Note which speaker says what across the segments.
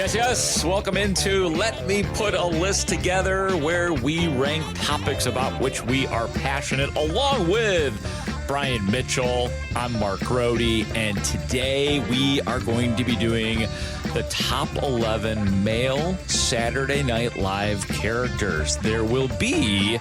Speaker 1: Yes. Welcome into Let Me Put a List Together, where we rank topics about which we are passionate, along with Brian Mitchell. I'm Mark Grote, and today we are going to be doing the top 11 male Saturday Night Live characters. There will be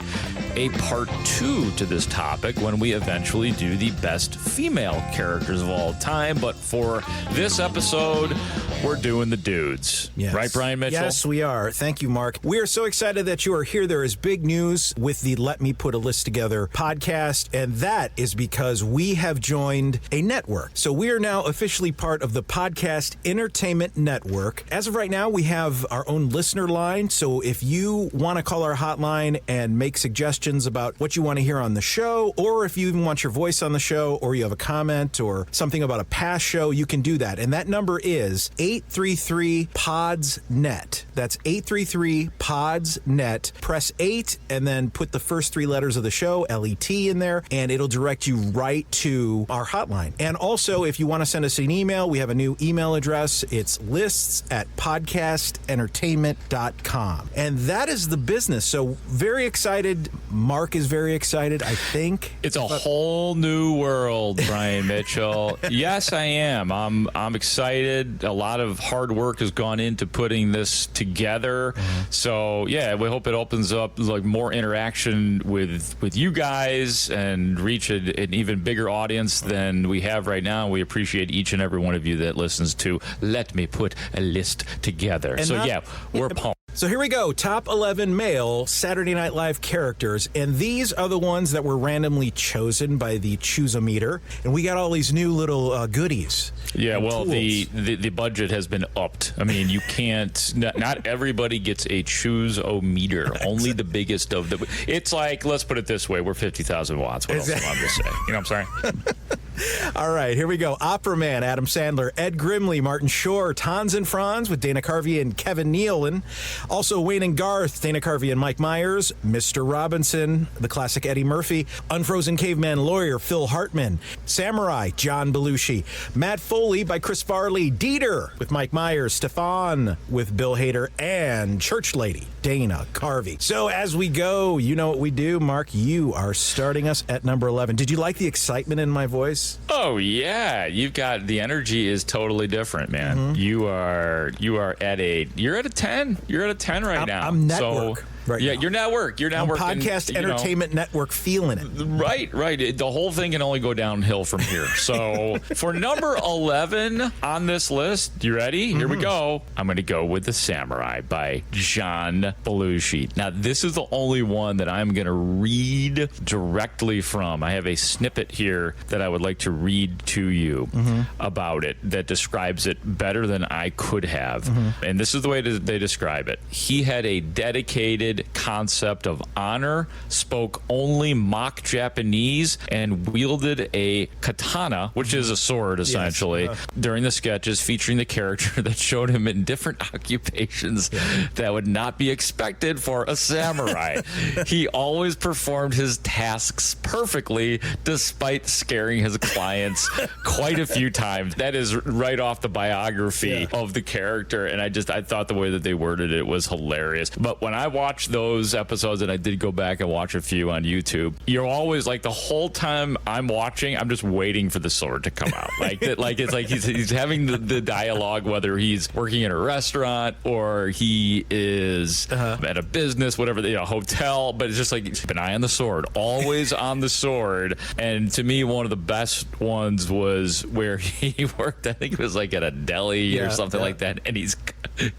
Speaker 1: a part 2 to this topic when we eventually do the best female characters of all time. But for this episode, we're doing the dudes.
Speaker 2: Yes.
Speaker 1: Right, Brian Mitchell?
Speaker 2: Yes, we are. Thank you, Mark. We are so excited that you are here. There is big news with the Let Me Put a List Together podcast, and that is because we have joined a network. So we are now officially part of the Podcast Entertainment Network. As of right now, we have our own listener line. So if you want to call our hotline and make suggestions about what you want to hear on the show, or if you even want your voice on the show, or you have a comment or something about a past show, you can do that. And that number is 833-PODS-NET. That's 833-PODS-NET. Press 8 and then put the first 3 letters of the show, L-E-T, in there, and it'll direct you right to our hotline. And also, if you want to send us an email, we have a new email address. It's lists@podcastentertainment.com. And that is the business. So very excited. Mark is very excited, I think.
Speaker 1: It's a whole new world, Brian Mitchell. Yes, I am. I'm excited. A lot of hard work has gone into putting this together. So, yeah, we hope it opens up like more interaction with you guys and reach an even bigger audience than we have right now. We appreciate each and every one of you that listens to Let Me Put a List Together.
Speaker 2: And
Speaker 1: we're pumped.
Speaker 2: So here we go. Top 11 male Saturday Night Live characters. And these are the ones that were randomly chosen by the Choose-O-Meter. And we got all these new little goodies.
Speaker 1: Yeah, well,
Speaker 2: tools.
Speaker 1: the budget has been upped. I mean, you can't, not everybody gets a Choose-O-Meter. Only the biggest of the, it's like, let's put it this way, we're 50,000 watts. What else am I going to say? You know what I'm saying?
Speaker 2: All right, here we go. Opera Man, Adam Sandler, Ed Grimley, Martin Short, Hans and Franz with Dana Carvey and Kevin Nealon. Also, Wayne and Garth, Dana Carvey and Mike Myers, Mr. Robinson, the classic Eddie Murphy, Unfrozen Caveman Lawyer, Phil Hartman, Samurai, John Belushi, Matt Foley by Chris Farley, Dieter with Mike Myers, Stefan with Bill Hader, and Church Lady, Dana Carvey. So as we go, you know what we do, Mark. You are starting us at number 11. Did you like the excitement in my voice?
Speaker 1: Oh yeah, you've got the energy is totally different, man. You're at a 10. You're at a 10 right now.
Speaker 2: I'm network. Right
Speaker 1: yeah,
Speaker 2: now.
Speaker 1: You're network.
Speaker 2: Podcast Entertainment Network, feeling it.
Speaker 1: Right. The whole thing can only go downhill from here. So for number 11 on this list, you ready? Here we go. I'm going to go with The Samurai by John Belushi. Now, this is the only one that I'm going to read directly from. I have a snippet here that I would like to read to you about it that describes it better than I could have. And this is the way they describe it. He had a dedicated concept of honor, spoke only mock Japanese, and wielded a katana, which is a sword essentially, during the sketches featuring the character that showed him in different occupations that would not be expected for a samurai. He always performed his tasks perfectly despite scaring his clients quite a few times. That is right off the biography of the character, and I thought the way that they worded it was hilarious. But when I watched those episodes, and I did go back and watch a few on YouTube, you're always like, the whole time I'm watching, I'm just waiting for the sword to come out. It's like he's having the dialogue, whether he's working in a restaurant or he is at a business, whatever, hotel, but it's just like, keep an eye on the sword, always on the sword. And to me, one of the best ones was where he worked, I think it was like at a deli or something like that, and he's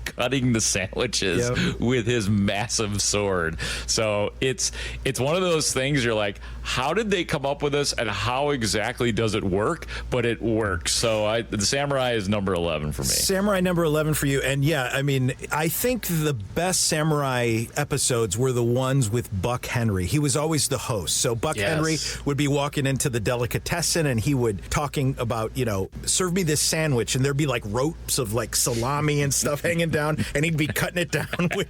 Speaker 1: cutting the sandwiches with his massive sword. So it's one of those things you're like, how did they come up with this and how exactly does it work? But it works. So the Samurai is number 11 for me.
Speaker 2: Samurai number 11 for you. And yeah, I mean, I think the best Samurai episodes were the ones with Buck Henry. He was always the host. So Buck Henry would be walking into the delicatessen and he would talking about, serve me this sandwich, and there'd be like ropes of like salami and stuff hanging down, and he'd be cutting it down with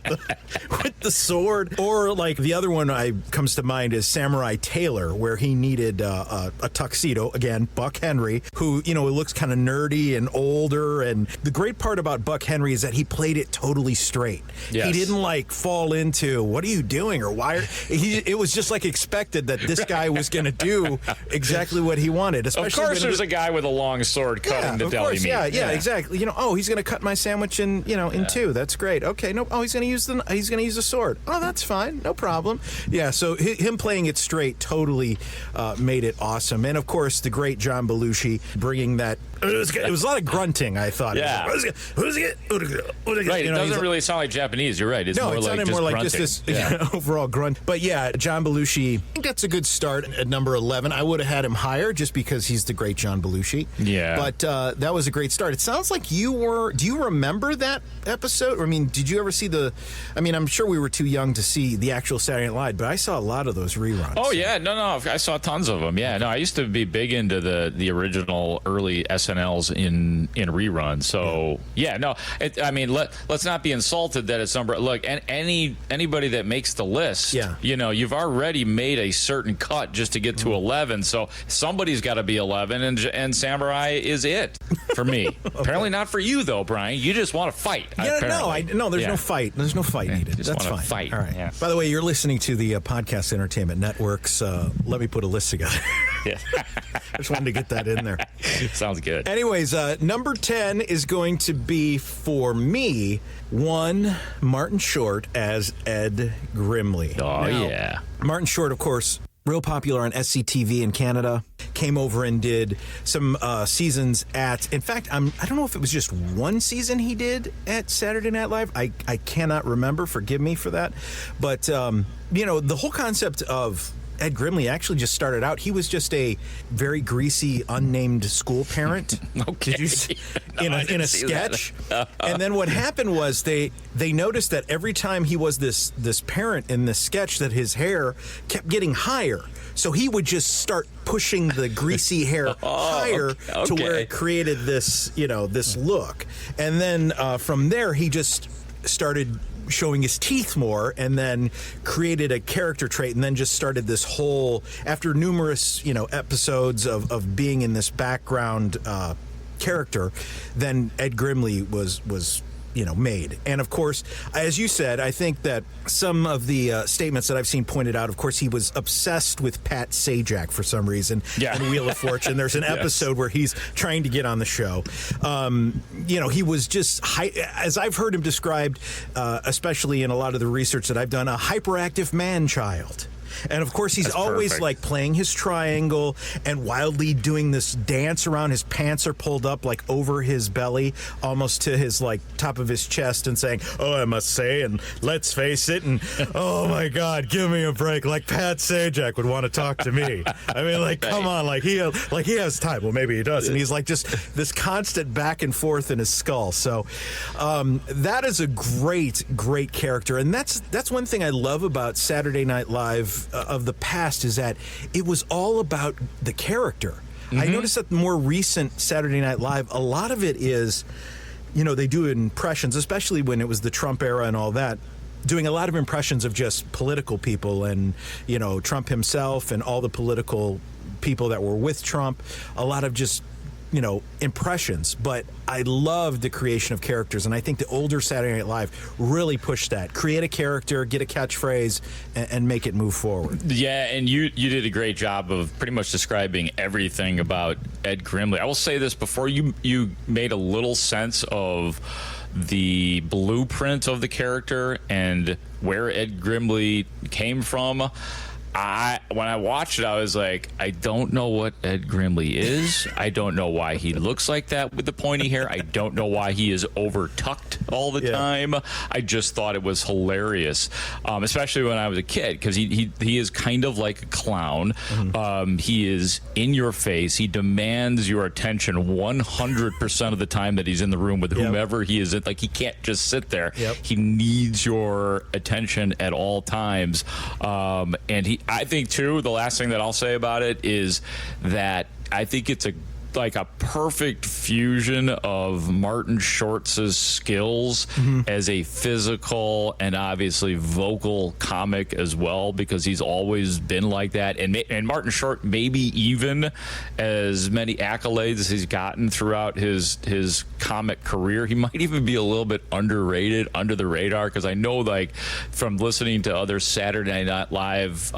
Speaker 2: the sword. Or like the other one comes to mind is Samurai Taylor, where he needed a tuxedo. Again, Buck Henry, who looks kind of nerdy and older. And the great part about Buck Henry is that he played it totally straight.
Speaker 1: Yes.
Speaker 2: He didn't like fall into what are you doing or why. It was just like expected that this guy was going to do exactly what he wanted. Especially
Speaker 1: of course, there's a guy with a long sword cutting the deli meat.
Speaker 2: Yeah, exactly. He's going to cut my sandwich in two. That's great. Okay, no. Oh, he's going to use the sword. Oh, that's fine. No problem. Yeah. So him playing it straight totally made it awesome. And of course, the great John Belushi bringing that. It was a lot of grunting. I thought.
Speaker 1: Yeah. Right. It doesn't really sound like Japanese. You're right. It's
Speaker 2: no,
Speaker 1: more
Speaker 2: it sounded
Speaker 1: like
Speaker 2: more like
Speaker 1: grunting.
Speaker 2: just this overall grunt. But yeah, John Belushi. I think that's a good start at number 11. I would have had him higher just because he's the great John Belushi.
Speaker 1: Yeah.
Speaker 2: But that was a great start. It sounds like do you remember that episode? I mean, did you ever see I'm sure we were too young to see the actual Saturday Night Live, but I saw a lot of those reruns.
Speaker 1: Oh, yeah. No. I saw tons of them. Yeah. No, I used to be big into the original early SNLs in reruns. So, yeah, no. Let's not be insulted that it's number. Look, anybody that makes the list, you've already made a certain cut just to get to 11. So somebody's got to be 11, and Samurai is it for me. Okay. Apparently not for you, though, Brian. You just want to fight.
Speaker 2: No, there's no fight. There's no fight needed. That's fine.
Speaker 1: Fight.
Speaker 2: All right.
Speaker 1: Yeah.
Speaker 2: By the way, you're listening to the Podcast Entertainment Network's Let Me Put a List Together.
Speaker 1: Yeah.
Speaker 2: I just wanted to get that in there.
Speaker 1: Sounds good.
Speaker 2: Anyways, number 10 is going to be, for me, Martin Short as Ed Grimley.
Speaker 1: Oh, yeah.
Speaker 2: Martin Short, of course, real popular on SCTV in Canada. Came over and did some seasons in fact, I don't know if it was just one season he did at Saturday Night Live. I cannot remember. Forgive me for that. But, the whole concept of Ed Grimley actually just started out. He was just a very greasy, unnamed school parent.
Speaker 1: Okay.
Speaker 2: Did you see, in a sketch? And then what happened was they noticed that every time he was this parent in this sketch, that his hair kept getting higher. So he would just start pushing the greasy hair higher to where it created this look. And then from there, he just started showing his teeth more, and then created a character trait, and then just started this whole, after numerous episodes of being in this background character, then Ed Grimley was made. And of course, as you said, I think that some of the statements that I've seen pointed out, of course, he was obsessed with Pat Sajak for some reason in Wheel of Fortune. There's an episode where he's trying to get on the show. He was just, as I've heard him described, especially in a lot of the research that I've done, a hyperactive man-child. And of course, he's always like playing his triangle and wildly doing this dance around. His pants are pulled up like over his belly, almost to his like top of his chest, and saying, "Oh, I must say, and let's face it, and oh my God, give me a break." Like Pat Sajak would want to talk to me. I mean, like, come on, like he has time. Well, maybe he does, and he's like just this constant back and forth in his skull. So that is a great character, and that's one thing I love about Saturday Night Live of the past, is that it was all about the character. I noticed that the more recent Saturday Night Live, a lot of it is, they do impressions, especially when it was the Trump era and all that, doing a lot of impressions of just political people and, Trump himself and all the political people that were with Trump, a lot of just, impressions. But I love the creation of characters, and I think the older Saturday Night Live really pushed that. Create a character, get a catchphrase, and make it move forward.
Speaker 1: Yeah, and you did a great job of pretty much describing everything about Ed Grimley. I will say this, before you made a little sense of the blueprint of the character and where Ed Grimley came from, when I watched it, I was like, I don't know what Ed Grimley is. I don't know why he looks like that with the pointy hair. I don't know why he is over tucked all the time. I just thought it was hilarious, especially when I was a kid, because he is kind of like a clown. He is in your face. He demands your attention 100% of the time that he's in the room with whomever he is. Like, he can't just sit there. He needs your attention at all times. And I think, too, the last thing that I'll say about it is that I think it's a like a perfect fusion of Martin Short's skills as a physical and obviously vocal comic as well, because he's always been like that. And Martin Short, maybe even as many accolades as he's gotten throughout his comic career, he might even be a little bit underrated, under the radar, because I know, like, from listening to other Saturday Night Live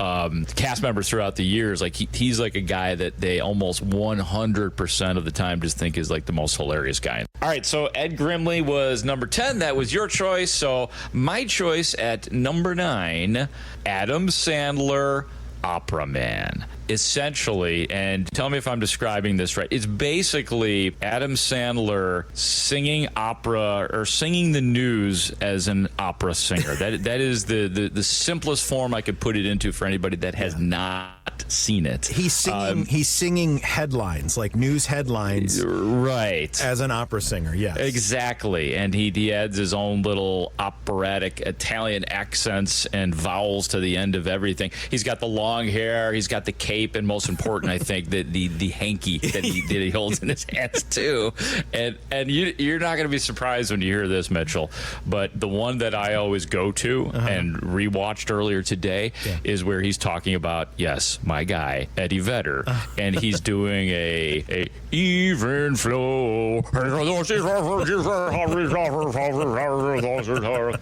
Speaker 1: cast members throughout the years, like he's like a guy that they almost 100% of the time just think is like the most hilarious guy. All right, so Ed Grimley was number 10. That was your choice. So my choice at number 9, Adam Sandler, Opera Man. Essentially, and tell me if I'm describing this right, it's basically Adam Sandler singing opera or singing the news as an opera singer. That is the simplest form I could put it into for anybody that has not seen it.
Speaker 2: He's singing headlines, like news headlines,
Speaker 1: right,
Speaker 2: as an opera singer. Yes,
Speaker 1: exactly. And he adds his own little operatic Italian accents and vowels to the end of everything. He's got the long hair, he's got the cape, and most important, I think, the hanky that he holds in his hands too. And you're not going to be surprised when you hear this, Mitchell. But the one that I always go to and rewatched earlier today is where he's talking about, yes, my guy Eddie Vedder, and he's doing a even flow.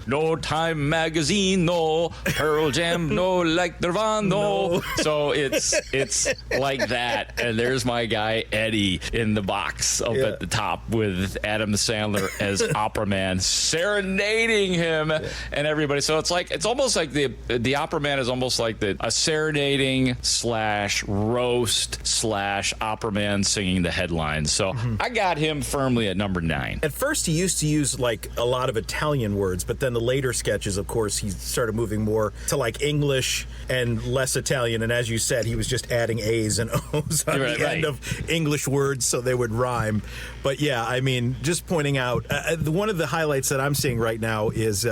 Speaker 1: No Time Magazine, no Pearl Jam, no like Nirvana, no. So it's like that, and there's my guy Eddie in the box up at the top with Adam Sandler as Opera Man serenading him and everybody. So it's almost like the Opera Man is almost like a serenading / roast / Opera Man singing the headlines. So I got him firmly at number 9.
Speaker 2: At first, he used to use like a lot of Italian words, but then the later sketches, of course, he started moving more to like English and less Italian. And as you said, he was just adding A's and O's on the end of English words so they would rhyme. But yeah, I mean, just pointing out, one of the highlights that I'm seeing right now is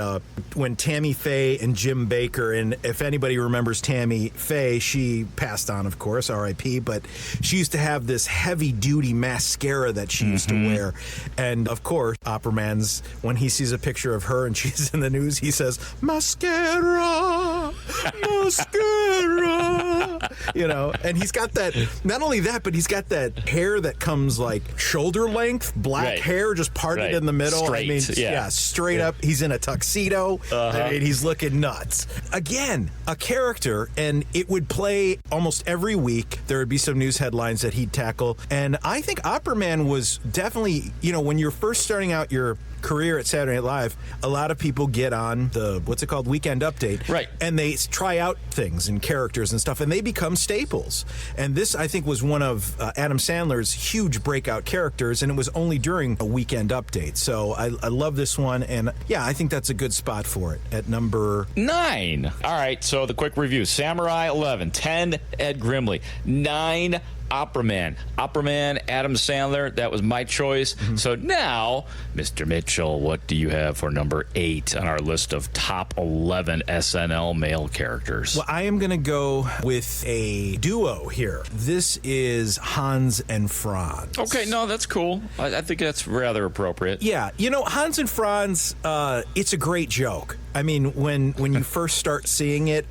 Speaker 2: when Tammy Faye and Jim Baker, and if anybody remembers Tammy Faye, she passed on, of course, R.I.P., but she used to have this heavy-duty mascara that she used to wear. And of course, Opera Man's, when he sees a picture of her and she's in the news, he says, mascara, mascara, you know, and he's got that, not only that, but he's got that hair that comes like shoulder length, black hair just parted in the middle.
Speaker 1: Straight,
Speaker 2: I mean, straight up. He's in a tuxedo. I mean, he's looking nuts. Again, a character, and it would play almost every week. There would be some news headlines that he'd tackle. And I think Opera Man was definitely, you know, when you're first starting out your career at Saturday Night Live, a lot of people get on the, what's it called, Weekend Update.
Speaker 1: Right.
Speaker 2: And they try out things and characters and stuff, and they become staples. And this, I think, was one of Adam Sandler's huge breakout characters, and it was only during a Weekend Update. So I love this one, and yeah, I think that's a good spot for it at number
Speaker 1: 9. All right, so the quick review. Samurai 11, 10, Ed Grimley, 9, Opera Man. Opera Man, Adam Sandler, that was my choice. So now, Mr. Mitchell, what do you have for number 8 on our list of top 11 SNL male characters?
Speaker 2: Well, I am going to go with a duo here. This is Hans and Franz.
Speaker 1: Okay, no, that's cool. I think that's rather appropriate.
Speaker 2: Yeah, you know, Hans and Franz, it's a great joke. I mean, when you first start seeing it,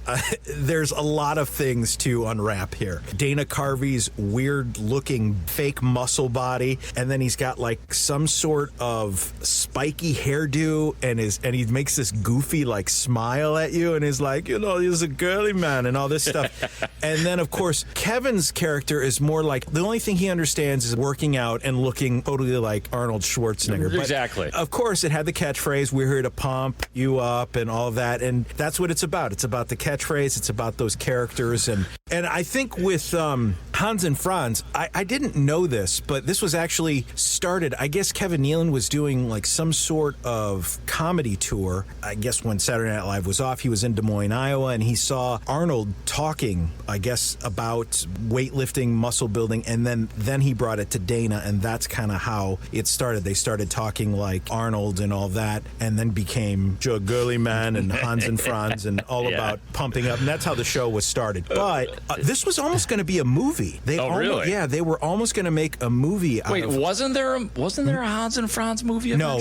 Speaker 2: there's a lot of things to unwrap here. Dana Carvey's weird-looking fake muscle body, and then he's got like some sort of spiky hairdo, and he makes this goofy like smile at you, and he's like, you know, he's a girly man, and all this stuff. And then, of course, Kevin's character is more like, the only thing he understands is working out and looking totally like Arnold Schwarzenegger.
Speaker 1: Exactly.
Speaker 2: But, of course, it had the catchphrase, we're here to pump you up, and all of that, and that's what it's about. It's about the catchphrase, it's about those characters, and I think with Hans and Franz, I didn't know this, but this was actually started, I guess Kevin Nealon was doing like some sort of comedy tour. I guess when Saturday Night Live was off, he was in Des Moines, Iowa, and he saw Arnold talking, I guess, about weightlifting, muscle building, and then he brought it to Dana, and that's kind of how it started. They started talking like Arnold and all that, and then became Joe Gurley Men and Hans and Franz and all about pumping up. And that's how the show was started. But this was almost going to be a movie.
Speaker 1: Really?
Speaker 2: Yeah, they were almost going to make a movie out of...
Speaker 1: wasn't there a Hans and Franz movie
Speaker 2: No.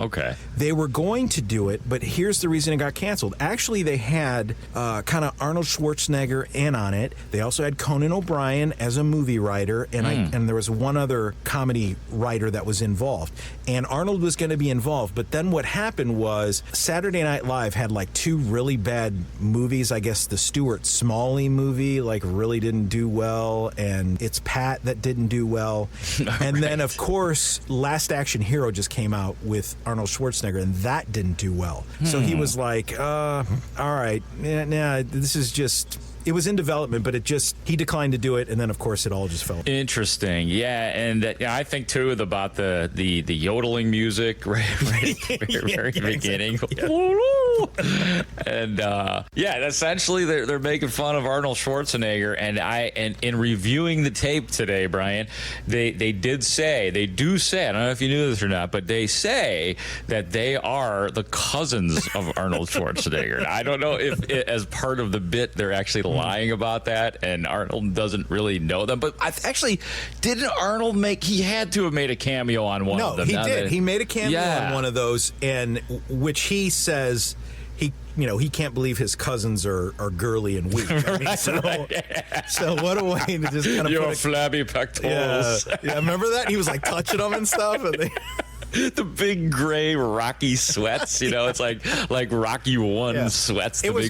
Speaker 1: Okay.
Speaker 2: They were going to do it, but here's the reason it got canceled. Actually, they had kind of Arnold Schwarzenegger in on it. They also had Conan O'Brien as a movie writer, and there was one other comedy writer that was involved. And Arnold was going to be involved, but then what happened was Saturday Night Live had like two really bad movies. I guess the Stuart Smalley movie really didn't do well, and It's Pat that didn't do well. And then, of course, Last Action Hero just came out with Arnold Schwarzenegger, and that didn't do well. So he was like, all right, this is just... It was in development, but he declined to do it, and then, of course, it all just fell.
Speaker 1: Interesting, yeah, and I think too about the yodeling music right very beginning, and essentially they're making fun of Arnold Schwarzenegger, and in reviewing the tape today, Brian, they do say, I don't know if you knew this or not, but they say that they are the cousins of Arnold Schwarzenegger. And I don't know if as part of the bit they're actually lying about that, and Arnold doesn't really know them. But didn't Arnold he had to have made a cameo on one of them?
Speaker 2: No, he did. He made a cameo on one of those, and which he says he can't believe his cousins are girly and weak. I mean, so what a way to just kind of
Speaker 1: your flabby pectorals.
Speaker 2: Yeah, remember that? He was like touching them and stuff, and
Speaker 1: the big gray Rocky sweats, it's like Rocky One sweats.
Speaker 2: It was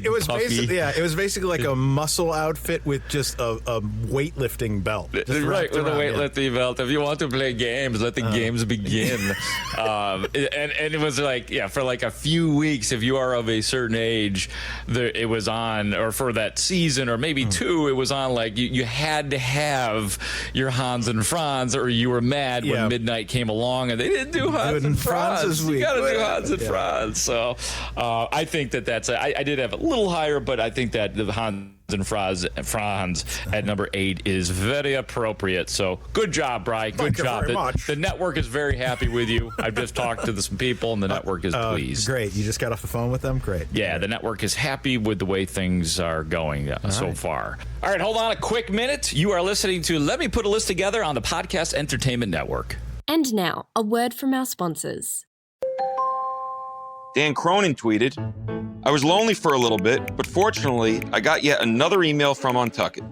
Speaker 2: basically like a muscle outfit with just a weightlifting belt.
Speaker 1: Right, with a weightlifting belt. If you want to play games, let the games begin. And it was for like a few weeks, if you are of a certain age, it was on, or for that season, or maybe two, it was on you had to have your Hans and Franz, or you were mad when midnight came along and they didn't do Hans and Franz. You got to do Hans and Franz. So I think that's I did have a little higher, but I think that the Hans and Franz at number 8 is very appropriate. So good job, Brian. Good job. The network is very happy with you. I've just talked to some people, and the network is pleased.
Speaker 2: Great. You just got off the phone with them? Great.
Speaker 1: Yeah, the network is happy with the way things are going so far. All right, hold on a quick minute. You are listening to Let Me Put a List Together on the Podcast Entertainment Network.
Speaker 3: And now, a word from our sponsors.
Speaker 4: Dan Cronin tweeted, "I was lonely for a little bit, but fortunately, I got yet another email from Untuckit.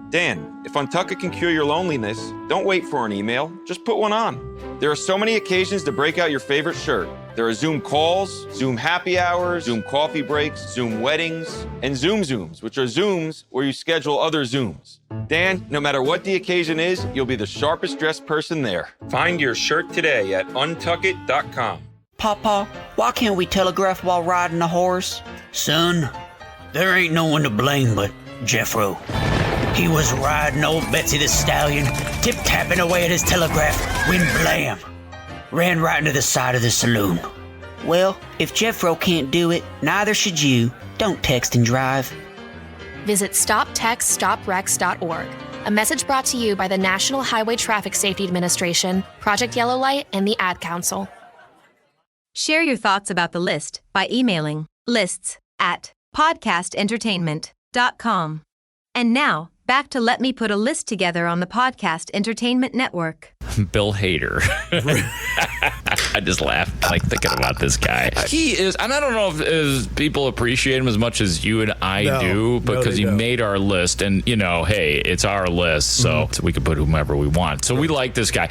Speaker 4: Dan, if Untuckit can cure your loneliness, don't wait for an email, just put one on. There are so many occasions to break out your favorite shirt. There are Zoom calls, Zoom happy hours, Zoom coffee breaks, Zoom weddings, and Zoom Zooms, which are Zooms where you schedule other Zooms. Dan, no matter what the occasion is, you'll be the sharpest dressed person there. Find your shirt today at untuckit.com.
Speaker 5: Papa, why can't we telegraph while riding a horse?
Speaker 6: Son, there ain't no one to blame but Jeffro. He was riding old Betsy the Stallion, tip-tapping away at his telegraph, when blam! Ran right into the side of the saloon.
Speaker 5: Well, if Jeffro can't do it, neither should you. Don't text and drive.
Speaker 3: Visit StopTextStopWrecks.org. A message brought to you by the National Highway Traffic Safety Administration, Project Yellow Light, and the Ad Council.
Speaker 7: Share your thoughts about the list by emailing lists@podcastentertainment.com. And now, back to Let Me Put a List Together on the Podcast Entertainment Network.
Speaker 1: Bill Hader. I just laughed thinking about this guy. He is, and I don't know if people appreciate him as much as you and I do, because he made our list, and hey, it's our list, so we can put whomever we want. So we like this guy.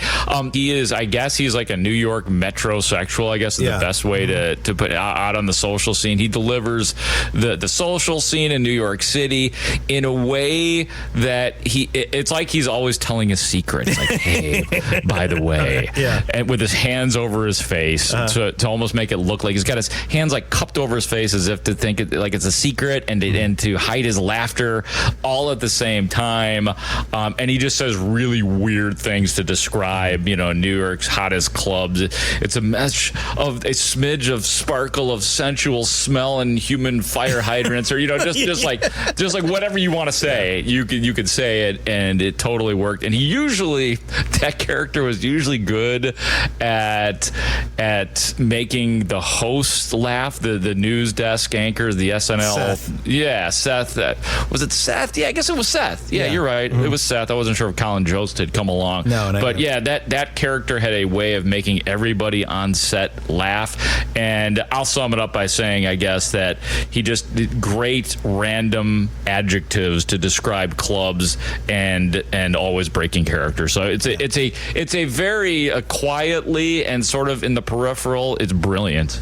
Speaker 1: He is, I guess he's like a New York metrosexual, I guess is the best way to put it out on the social scene. He delivers the social scene in New York City in a way that it's like he's always telling a secret. It's like, hey, by the way, and with his hands over his face to almost make it look like he's got his hands cupped over his face as if to think it's a secret, and to hide his laughter all at the same time. And he just says really weird things to describe, New York's hottest clubs. It's a smidge of sparkle of sensual smell and human fire hydrants, or just like whatever you want to say, you could say it, and it totally worked. And he usually, that character character was usually good at making the host laugh, the news desk anchor, the SNL.
Speaker 2: Seth.
Speaker 1: Yeah, Seth. Was it Seth? Yeah, I guess it was Seth. Yeah, you're right. It was Seth. I wasn't sure if Colin Jost had come along.
Speaker 2: No,
Speaker 1: but yeah, that character had a way of making everybody on set laugh. And I'll sum it up by saying, I guess, that he just did great random adjectives to describe clubs and always breaking character. So it's a very quietly and sort of in the peripheral, it's brilliant.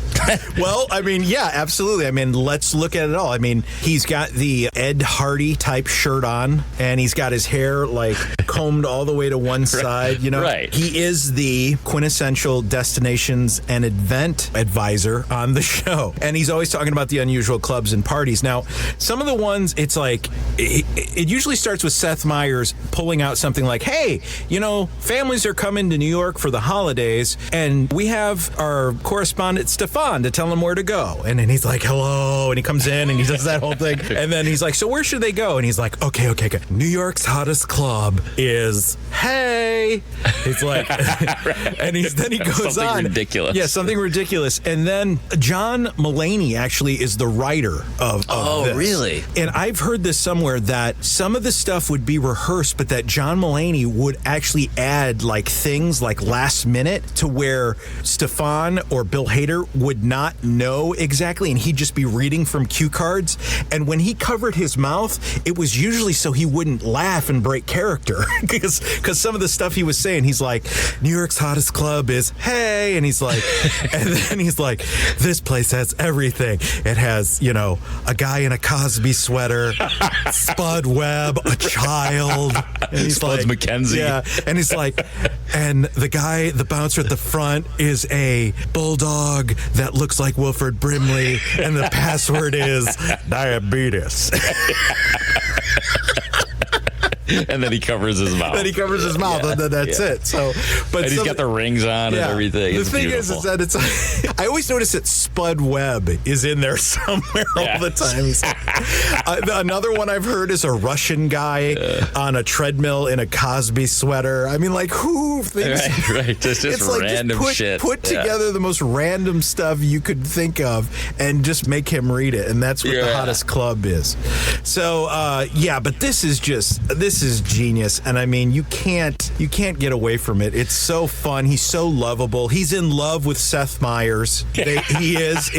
Speaker 2: Well, I mean, yeah, absolutely. I mean, let's look at it all. I mean, he's got the Ed Hardy type shirt on, and he's got his hair like combed all the way to one side. You know,
Speaker 1: right.
Speaker 2: He is the quintessential destinations and event advisor on the show, and he's always talking about the unusual clubs and parties. Now, some of the ones, it's like it usually starts with Seth Meyers pulling out something like, "Hey, you know, families are coming to New York for the holidays, and we have our correspondent Stefan to tell them where to go." And then he's like, "Hello," and he comes in and he does that whole thing, and then he's like, "So where should they go?" And he's like, "Okay. New York's hottest club is Hey." He's like, and then he goes
Speaker 1: something
Speaker 2: on
Speaker 1: ridiculous.
Speaker 2: Yeah, something ridiculous. And then John Mulaney actually is the writer of this.
Speaker 1: Really?
Speaker 2: And I've heard this somewhere that some of the stuff would be rehearsed, but that John Mulaney would actually add like things like last minute to where Stefan or Bill Hader would not know exactly, and he'd just be reading from cue cards. And when he covered his mouth, it was usually so he wouldn't laugh and break character because some of the stuff he was saying, he's like, "New York's hottest club is Hey," and he's like, and then he's like, "This place has everything. It has, you know, a guy in a Cosby sweater, Spud Webb, a child." And he's
Speaker 1: Spuds
Speaker 2: like,
Speaker 1: McKenzie.
Speaker 2: Yeah, and he's like, "And the bouncer at the front is a bulldog that looks like Wilford Brimley, and the password is diabetes."
Speaker 1: And then he covers his mouth.
Speaker 2: And then that's it. So, but
Speaker 1: and he's got the rings on and everything.
Speaker 2: The
Speaker 1: it's
Speaker 2: thing
Speaker 1: beautiful.
Speaker 2: is that it's. I always notice that Spud Webb is in there somewhere all the time. He's like, another one I've heard is a Russian guy on a treadmill in a Cosby sweater. I mean, like, who thinks?
Speaker 1: Right. Just like, random shit.
Speaker 2: Put together the most random stuff you could think of and just make him read it, and that's what the hottest club is. So, but this is genius, and I mean, you can't get away from it. It's so fun. He's so lovable. He's in love with Seth Meyers. He is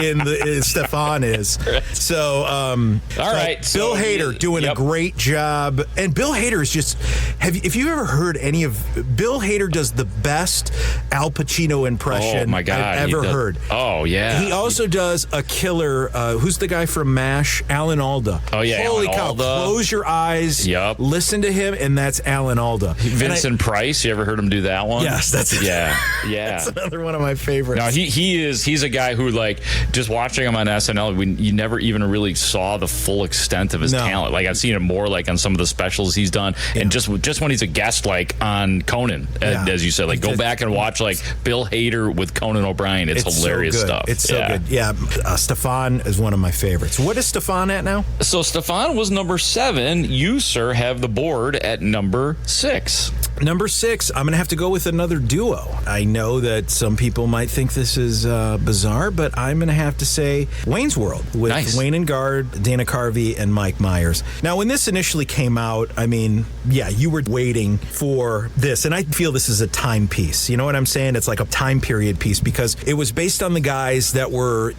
Speaker 2: Stefan is. So, all
Speaker 1: right.
Speaker 2: Bill Hader doing a great job, and Bill Hader is just. If you ever heard any of Bill Hader does the best Al Pacino impression
Speaker 1: my God,
Speaker 2: I've ever heard.
Speaker 1: Oh yeah.
Speaker 2: He also does a killer. Who's the guy from MASH? Alan Alda.
Speaker 1: Oh yeah.
Speaker 2: Holy
Speaker 1: Alan
Speaker 2: cow!
Speaker 1: Alda.
Speaker 2: Close your eyes.
Speaker 1: Yep.
Speaker 2: Listen to him, and that's Alan Alda.
Speaker 1: Vincent Price. You ever heard him do that one?
Speaker 2: Yes, that's it.
Speaker 1: Yeah.
Speaker 2: That's another one of my favorites.
Speaker 1: No, he's a guy who, like, just watching him on SNL, you never even really saw the full extent of his talent. Like, I've seen him more like on some of the specials he's done, and just when he's a guest, like on Conan, as you said, like go back and watch like Bill Hader with Conan O'Brien. It's hilarious
Speaker 2: so
Speaker 1: stuff.
Speaker 2: It's so good. Yeah, Stefan is one of my favorites. What is Stefan at now?
Speaker 1: So Stefan was number 7. You, sir, have the board at number 6.
Speaker 2: Number 6, I'm going to have to go with another duo. I know that some people might think this is bizarre, but I'm going to have to say Wayne's World with Wayne and Guard, Dana Carvey, and Mike Myers. Now, when this initially came out, I mean, you were waiting for this, and I feel this is a timepiece. You know what I'm saying? It's like a time period piece because it was based on the guys that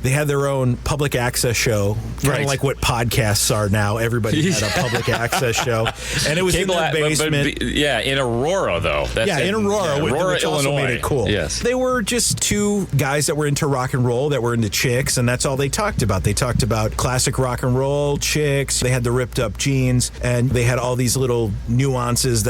Speaker 2: they had their own public access show, kind of like what podcasts are now. Everybody had a public access show, and it was in their basement.
Speaker 1: In Aurora, though.
Speaker 2: In Aurora, which also
Speaker 1: Illinois.
Speaker 2: made it cool.
Speaker 1: Yes.
Speaker 2: They were just two guys that were into rock and roll, that were into chicks, and that's all they talked about. They talked about classic rock and roll, chicks. They had the ripped up jeans, and they had all these little nuances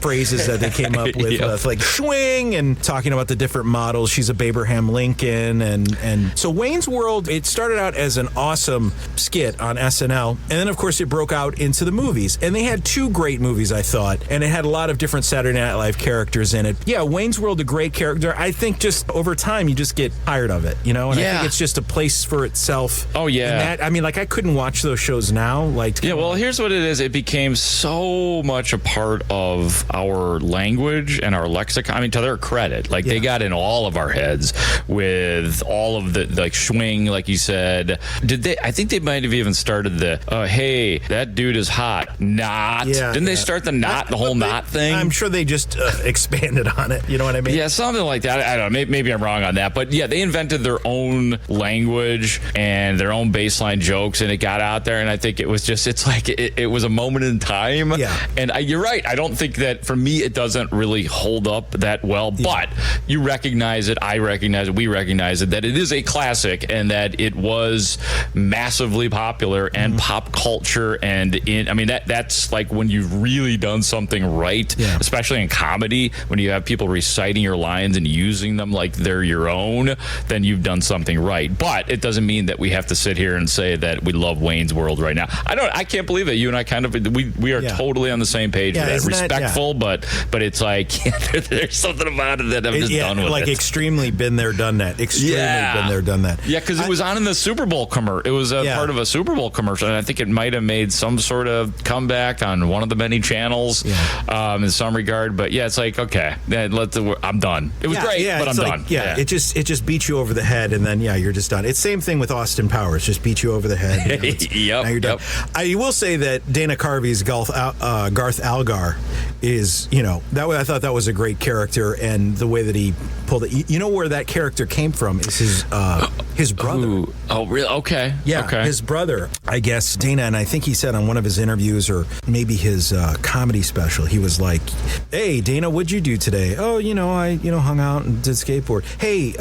Speaker 2: phrases that they came up with, like swing, and talking about the different models. She's a Abraham Lincoln, and so Wayne's World, it started out as an awesome skit on SNL, and then of course it broke out into the movies, and they had 2 great movies, I thought, and it had a lot of different Saturday Night Live characters in it. Yeah, Wayne's World, a great character. I think just over time you just get tired of it, you know, and I think like it's just a place for itself.
Speaker 1: Oh, yeah.
Speaker 2: And that, I mean, like, I couldn't watch those shows now. Like,
Speaker 1: yeah, well, here's what it is. It became so much a part of our language and our lexicon. I mean, to their credit, like they got in all of our heads with all of the like swing, like you said. Did they? I think they might have even started the hey, that dude is hot. Not.
Speaker 2: Yeah,
Speaker 1: Didn't they start the whole not thing?
Speaker 2: I'm sure they just expanded on it. You know what I mean?
Speaker 1: Yeah, something like that. I don't know. Maybe I'm wrong on that, but yeah, they invented their own language and their own baseline jokes, and it got out there. And I think it was just, it's like it was a moment in time.
Speaker 2: Yeah.
Speaker 1: And you're right. I don't think that, for me, it doesn't really hold up that well. But you recognize it. I recognize it. We recognize it, that it is a classic and that it was massively popular and pop culture. And that's like when you've really done something right, especially in comedy, when you have people reciting your lines and using them like they're your own, then you've done something right. But it doesn't mean that we have to sit here and say that we love Wayne's World right now. I can't believe that you and I kind of, we are totally on the same page with that. Respectful, but it's like, there's something about it that I'm just done with
Speaker 2: like
Speaker 1: it.
Speaker 2: Extremely been there, done that. Extremely been there, done that.
Speaker 1: Yeah, because it was on in the Super Bowl commercial. It was a part of a Super Bowl commercial, and I think it might have made some sort of comeback on one of the many channels in some regard. But yeah, it's like, okay, I'm done. It was great, but I'm done.
Speaker 2: Yeah, it just beats you over the head, and then you're just done. It's same thing with Austin Powers, just beat you over the head. Now you're done. I will say that Dana Carvey's Garth Algar is, I thought that was a great character, and the way that he pulled it. You know where that character came from is his brother.
Speaker 1: Ooh. Oh, really? Okay.
Speaker 2: Yeah,
Speaker 1: okay.
Speaker 2: His brother, I guess, Dana, and I think he said on one of his interviews or maybe his comedy special, he was like, hey, Dana, what'd you do today? Oh, I hung out and did skateboard. Hey,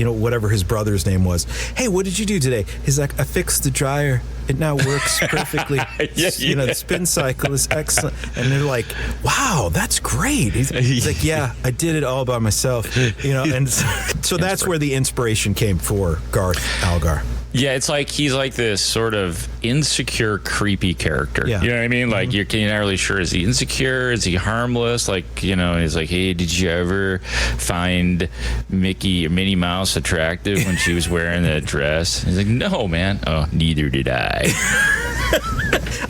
Speaker 2: whatever his brother's name was. Hey, what did you do today? He's like, I fixed the dryer. It now works perfectly. The spin cycle is excellent. And they're like, wow, that's great. He's like, yeah, I did it all by myself. And so that's where the inspiration came for Garth Algar.
Speaker 1: Yeah, it's like he's like this sort of insecure, creepy character.
Speaker 2: Yeah.
Speaker 1: You know what I mean? Like you're not really sure, is he insecure? Is he harmless? Like, he's like, hey, did you ever find Minnie Mouse attractive when she was wearing that dress? He's like, no, man. Oh, neither did I.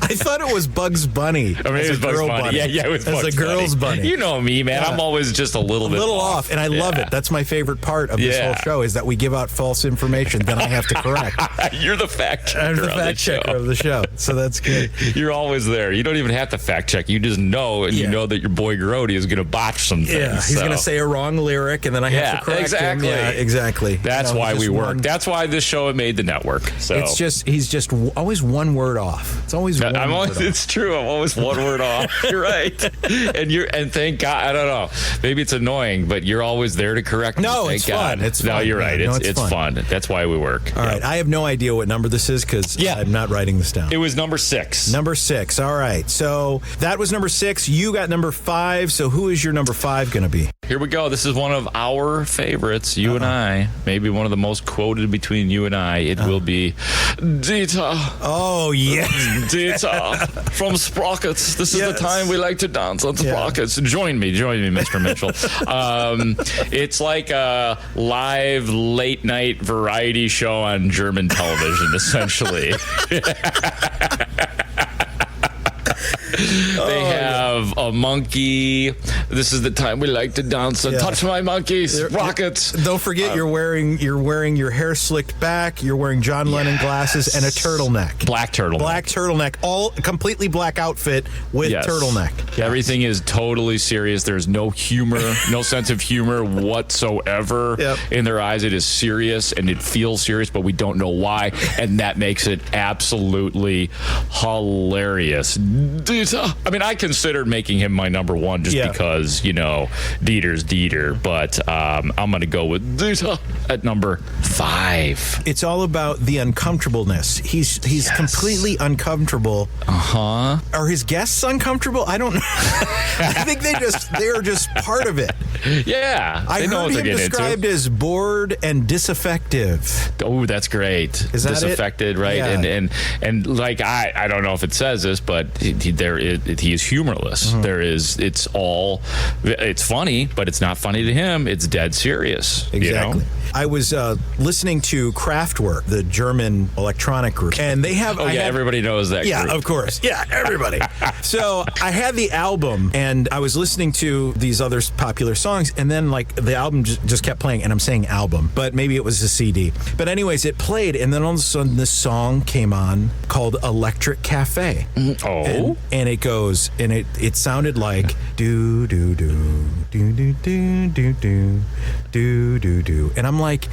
Speaker 2: I thought it was Bugs Bunny.
Speaker 1: I mean, it was Bugs Bunny. Yeah, it was Bugs Bunny.
Speaker 2: As a girl's bunny.
Speaker 1: You know me, man. Yeah. I'm always just a little bit
Speaker 2: off, and I love it. That's my favorite part of this whole show, is that we give out false information, then I have to correct.
Speaker 1: You're the fact checker.
Speaker 2: I'm the fact checker of the show, so that's good.
Speaker 1: You're always there. You don't even have to fact check. You just know, and you know that your boy Grote is going to botch some things.
Speaker 2: Yeah, he's going to say a wrong lyric, and then I have to correct him. Yeah, exactly.
Speaker 1: That's why we work. That's why this show made the network. So
Speaker 2: he's just always one word off. It's always one word off.
Speaker 1: It's true. I'm always one word off. You're right. And thank God. I don't know. Maybe it's annoying, but you're always there to correct me.
Speaker 2: No, it's fun. It's fun.
Speaker 1: No, you're right. It's fun. That's why we work.
Speaker 2: All right. I have no idea what number this is because I'm not writing this down.
Speaker 1: It was number 6.
Speaker 2: Number 6. All right. So that was number 6. You got number 5. So who is your number 5 going to be?
Speaker 1: Here we go. This is one of our favorites, you and I. Maybe one of the most quoted between you and I. It will be Dita.
Speaker 2: Oh, yeah.
Speaker 1: Dita from Sprockets. This is the time we like to dance on Sprockets. Join me, Mr. Mitchell. It's like a live late night variety show on German television, essentially. They have a monkey. This is the time we like to dance and touch my monkeys. Rockets.
Speaker 2: Don't forget, you're wearing your hair slicked back. You're wearing John Lennon glasses and a turtleneck.
Speaker 1: Black turtleneck.
Speaker 2: All completely black outfit with turtleneck.
Speaker 1: Everything is totally serious. There's no humor, no sense of humor whatsoever in their eyes. It is serious and it feels serious, but we don't know why, and that makes it absolutely hilarious. I mean, I considered making him my number 1 just because, Dieter's Dieter, but I'm going to go with Dieter at number 5.
Speaker 2: It's all about the uncomfortableness. He's completely uncomfortable.
Speaker 1: Uh-huh.
Speaker 2: Are his guests uncomfortable? I don't know. I think they're just part of it.
Speaker 1: Yeah.
Speaker 2: I heard him described as bored and disaffective.
Speaker 1: Oh, that's great.
Speaker 2: Is that
Speaker 1: disaffected, right?
Speaker 2: Yeah.
Speaker 1: And like I don't know if it says this, but he is humorless. Mm-hmm. It's funny, but it's not funny to him. It's dead serious.
Speaker 2: Exactly. I was listening to Kraftwerk, the German electronic group, and they have.
Speaker 1: Everybody knows that.
Speaker 2: Yeah,
Speaker 1: group.
Speaker 2: of course. Yeah, everybody. So I had the album, and I was listening to these other popular songs, and then like the album just kept playing, and I'm saying album, but maybe it was a CD. But anyways, it played, and then all of a sudden this song came on called Electric Cafe.
Speaker 1: Oh.
Speaker 2: And it goes, and it sounded like do do do do do do do do do do do, and I'm like,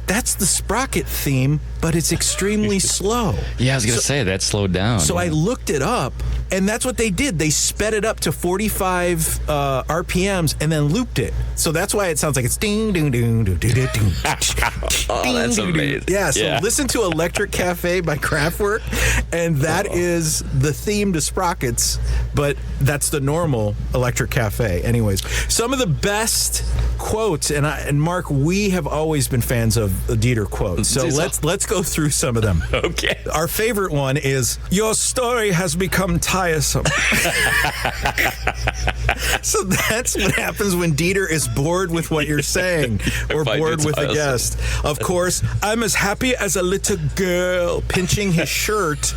Speaker 2: that's the Sprocket theme, but it's extremely slow.
Speaker 1: Yeah, I was going to say that slowed down.
Speaker 2: So I looked it up, and that's what they did. They sped it up to 45 RPMs and then looped it. So that's why it sounds like it's ding, ding, ding, ding, ding, ding.
Speaker 1: Oh, that's amazing.
Speaker 2: Yeah, so listen to Electric Cafe by Kraftwerk, and that is the theme to Sprockets, but that's the normal Electric Cafe. Anyways, some of the best quotes, and Mark, we have always been fans of Dieter quotes, so let's go through some of them.
Speaker 1: Okay.
Speaker 2: Our favorite one is, "Your story has become tiresome." So that's what happens when Dieter is bored with what you're saying or bored with a guest. Of course, "I'm as happy as a little girl," pinching his shirt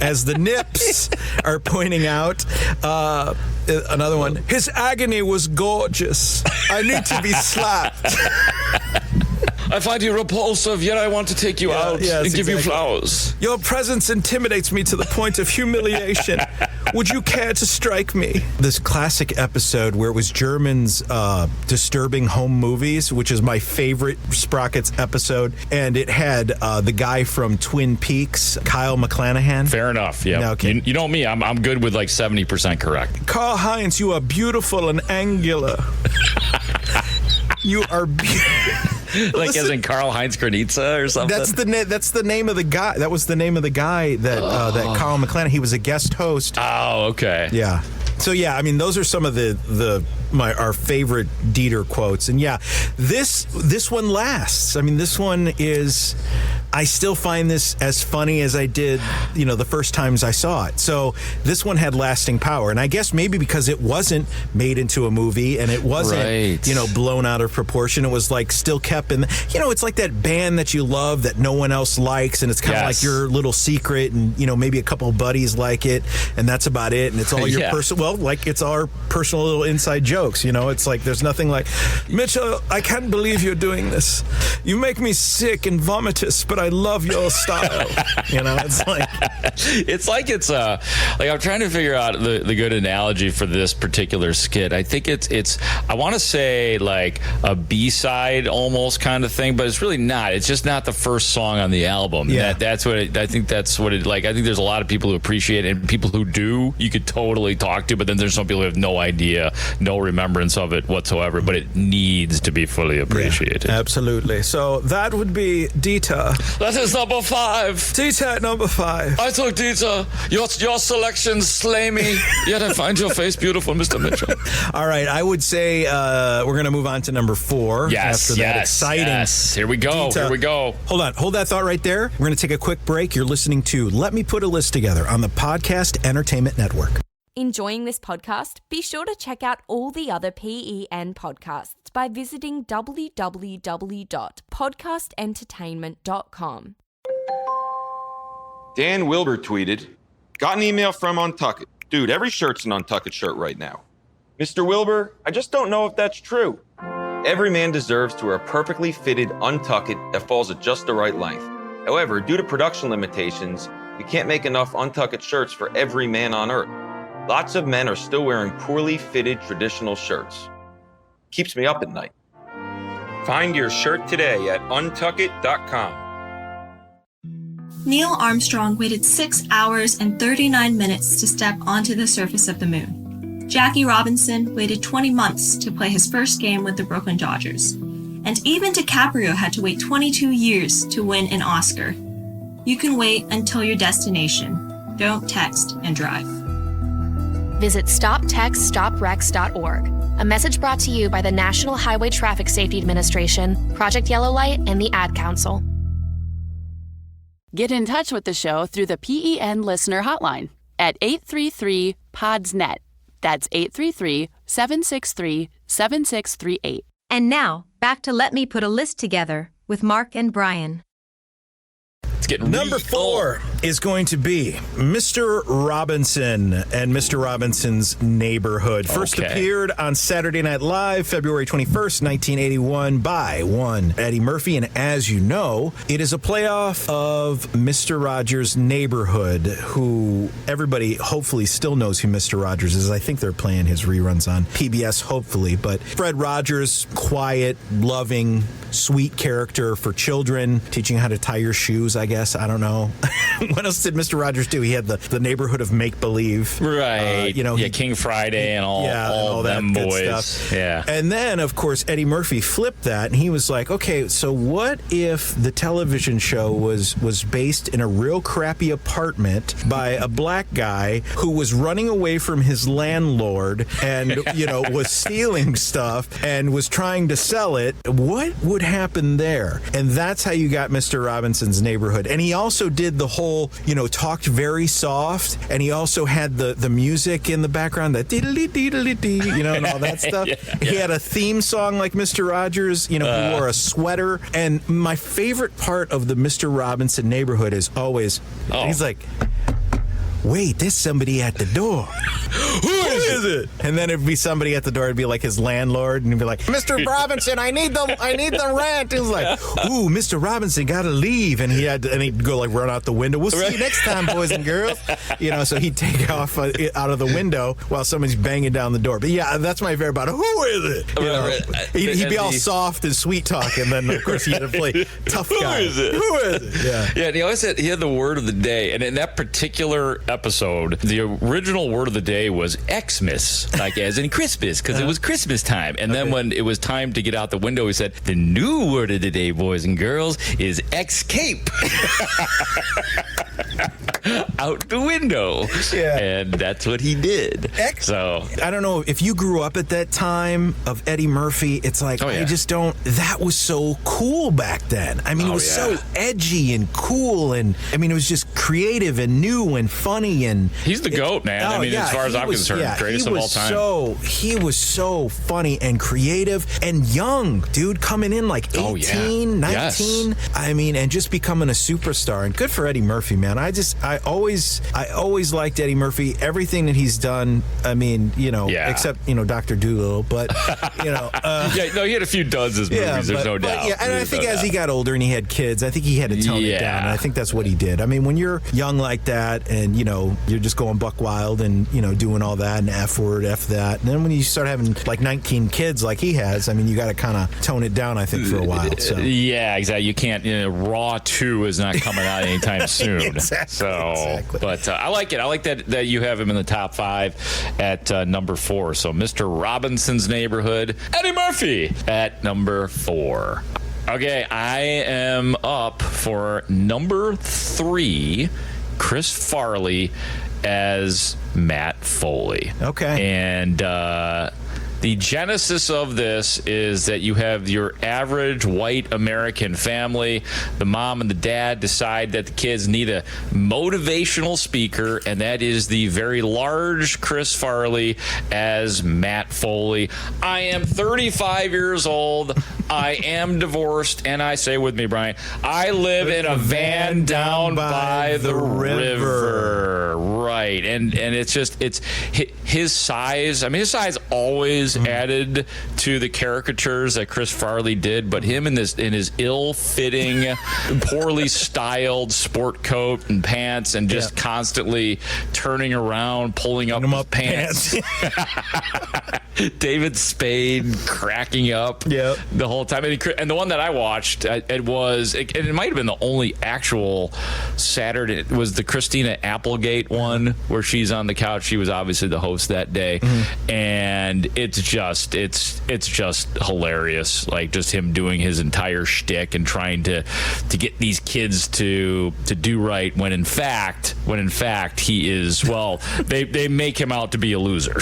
Speaker 2: as the nips are pointing out. Another one, "His agony was gorgeous. I need to be slapped."
Speaker 1: I find you repulsive, yet I want to take you out and give you flowers.
Speaker 2: "Your presence intimidates me to the point of humiliation. Would you care to strike me?" This classic episode where it was Germans disturbing home movies, which is my favorite Sprockets episode, and it had the guy from Twin Peaks, Kyle MacLachlan.
Speaker 1: Fair enough, yeah.
Speaker 2: Okay.
Speaker 1: You know me, I'm good with like 70% correct.
Speaker 2: "Karl-Heinz, you are beautiful and angular." You are beautiful.
Speaker 1: Like as in Karl-Heinz Granitza or something?
Speaker 2: That's the name of the guy. That was the name of the guy that that Kyle MacLachlan. He was a guest host.
Speaker 1: Oh, okay.
Speaker 2: Yeah. So yeah, I mean, those are some of our favorite Dieter quotes, and yeah, this one lasts. I mean, this one is. I still find this as funny as I did, the first times I saw it. So this one had lasting power, and I guess maybe because it wasn't made into a movie and it wasn't, blown out of proportion. It was like still kept in. It's like that band that you love that no one else likes, and it's kind of like your little secret, and maybe a couple of buddies like it, and that's about it. And it's all your personal. Well, like it's our personal little inside jokes. It's like there's nothing like, "Mitchell, I can't believe you're doing this. You make me sick and vomitous, but I love your style."
Speaker 1: It's like I'm trying to figure out the good analogy for this particular skit. I think it's I want to say like a B-side almost kind of thing, but it's really not. It's just not the first song on the album.
Speaker 2: Yeah.
Speaker 1: That's what I think like. I think there's a lot of people who appreciate it, and people who do you could totally talk to, but then there's some people who have no idea, no remembrance of it whatsoever, but it needs to be fully appreciated.
Speaker 2: Yeah, absolutely. So that would be Dieter.
Speaker 1: That is number 5.
Speaker 2: Dieter at number 5.
Speaker 1: I took Dieter. Your selections slay me, yet I find your face beautiful, Mr. Mitchell.
Speaker 2: All right, I would say we're going to move on to number 4.
Speaker 1: Yes,
Speaker 2: after that exciting.
Speaker 1: Yes. Here we go.
Speaker 2: Dieter.
Speaker 1: Here we go.
Speaker 2: Hold on. Hold that thought right there. We're going to take a quick break. You're listening to Let Me Put a List Together on the Podcast Entertainment Network.
Speaker 8: Enjoying this podcast? Be sure to check out all the other PEN podcasts by visiting www.podcastentertainment.com.
Speaker 4: Dan Wilbur tweeted, "Got an email from Untuckit. Dude, every shirt's an Untuckit shirt right now. Mr. Wilbur, I just don't know if that's true. Every man deserves to wear a perfectly fitted Untuckit that falls at just the right length. However, due to production limitations, we can't make enough Untuckit shirts for every man on Earth. Lots of men are still wearing poorly fitted traditional shirts. Keeps me up at night. Find your shirt today at untuckit.com.
Speaker 9: Neil Armstrong waited 6 hours and 39 minutes to step onto the surface of the moon. Jackie Robinson waited 20 months to play his first game with the Brooklyn Dodgers. And even DiCaprio had to wait 22 years to win an Oscar. You can wait until your destination. Don't text and drive.
Speaker 3: Visit StopTextStopWrecks.org. A message brought to you by the National Highway Traffic Safety Administration, Project Yellow Light, and the Ad Council.
Speaker 10: Get in touch with the show through the PEN listener hotline at 833-PODS-NET. That's 833-763-7638.
Speaker 7: And now, back to Let Me Put a List Together with Mark and Brian.
Speaker 1: It's getting
Speaker 2: Number 4 is going to be Mr. Robinson and Mr. Robinson's Neighborhood. First appeared on Saturday Night Live, February 21st, 1981, by one Eddie Murphy. And as you know, it is a playoff of Mr. Rogers' Neighborhood, who everybody hopefully still knows who Mr. Rogers is. I think they're playing his reruns on PBS, hopefully. But Fred Rogers, quiet, loving, sweet character for children, teaching how to tie your shoes, I guess. I don't know. What else did Mr. Rogers do? He had the neighborhood of make-believe.
Speaker 1: Right. King Friday and all them
Speaker 2: that
Speaker 1: boys.
Speaker 2: Stuff.
Speaker 1: Yeah.
Speaker 2: And then, of course, Eddie Murphy flipped that, and he was like, okay, so what if the television show was based in a real crappy apartment by a black guy who was running away from his landlord and, was stealing stuff and was trying to sell it? What would happen there? And that's how you got Mr. Robinson's Neighborhood. And he also did the whole, talked very soft, and he also had the music in the background, that diddly-diddly-dee, and all that stuff. He had a theme song like Mr. Rogers, who wore a sweater. And my favorite part of the Mr. Robinson Neighborhood is always, he's like, wait, there's somebody at the door. Who is it? And then it'd be somebody at the door. It'd be like his landlord, and he'd be like, Mr. Robinson, I need the rent. It was like, ooh, Mr. Robinson gotta leave, and he'd go like run out the window. We'll see you next time, boys and girls. So he'd take off out of the window while somebody's banging down the door. But yeah, that's my favorite part. Who is it? He'd be all soft and sweet talk, and then of course he had to play tough guy.
Speaker 1: Who is it?
Speaker 2: Who is it?
Speaker 1: Yeah. And he always said he had the word of the day, and in that particular episode, the original word of the day was Xmas, like as in Christmas, because it was Christmas time. And then when it was time to get out the window, he said, the new word of the day, boys and girls, is escape. Out the window. Yeah. And that's what he did. So
Speaker 2: I don't know if you grew up at that time of Eddie Murphy. It's like, I just don't, that was so cool back then. I mean, it was so edgy and cool, and I mean, it was just creative and new and funny, and
Speaker 1: he's the GOAT, man. As far as I'm concerned, greatest of all time.
Speaker 2: He was so funny and creative and young, dude, coming in like 18, 19. Yes. I mean, and just becoming a superstar. And good for Eddie Murphy, man. I always liked Eddie Murphy. Everything that he's done, I mean, except, Dr. Dolittle, but, he
Speaker 1: had a few duds as movies, there's no doubt.
Speaker 2: And I think as he got older and he had kids, I think he had to tone it down. And I think that's what he did. I mean, when you're young like that and, you're just going buck wild and, doing all that and F word, F that. And then when you start having like 19 kids like he has, I mean, you got to kind of tone it down, I think, for a while. So.
Speaker 1: Yeah, exactly. You can't, Raw 2 is not coming out anytime soon. Exactly. But I like it. I like that you have him in the top 5 at number 4. So Mr. Robinson's Neighborhood, Eddie Murphy at number 4. Okay, I am up for number 3, Chris Farley as Matt Foley.
Speaker 2: Okay.
Speaker 1: And the genesis of this is that you have your average white American family. The mom and the dad decide that the kids need a motivational speaker, and that is the very large Chris Farley as Matt Foley. I am 35 years old. I am divorced, and I say with me, Brian, I live in a van down by the river. Right. And it's his size. I mean, his size always added to the caricatures that Chris Farley did, but him in his ill-fitting, poorly styled sport coat and pants, and just constantly turning around, pulling up his pants. David Spade cracking up the whole time. And the one that I watched, it might have been the only actual Saturday. It was the Christina Applegate one where she's on the couch. She was obviously the host that day, and it's just hilarious. Like just him doing his entire shtick and trying to get these kids to do right when in fact he is, well, they make him out to be a loser.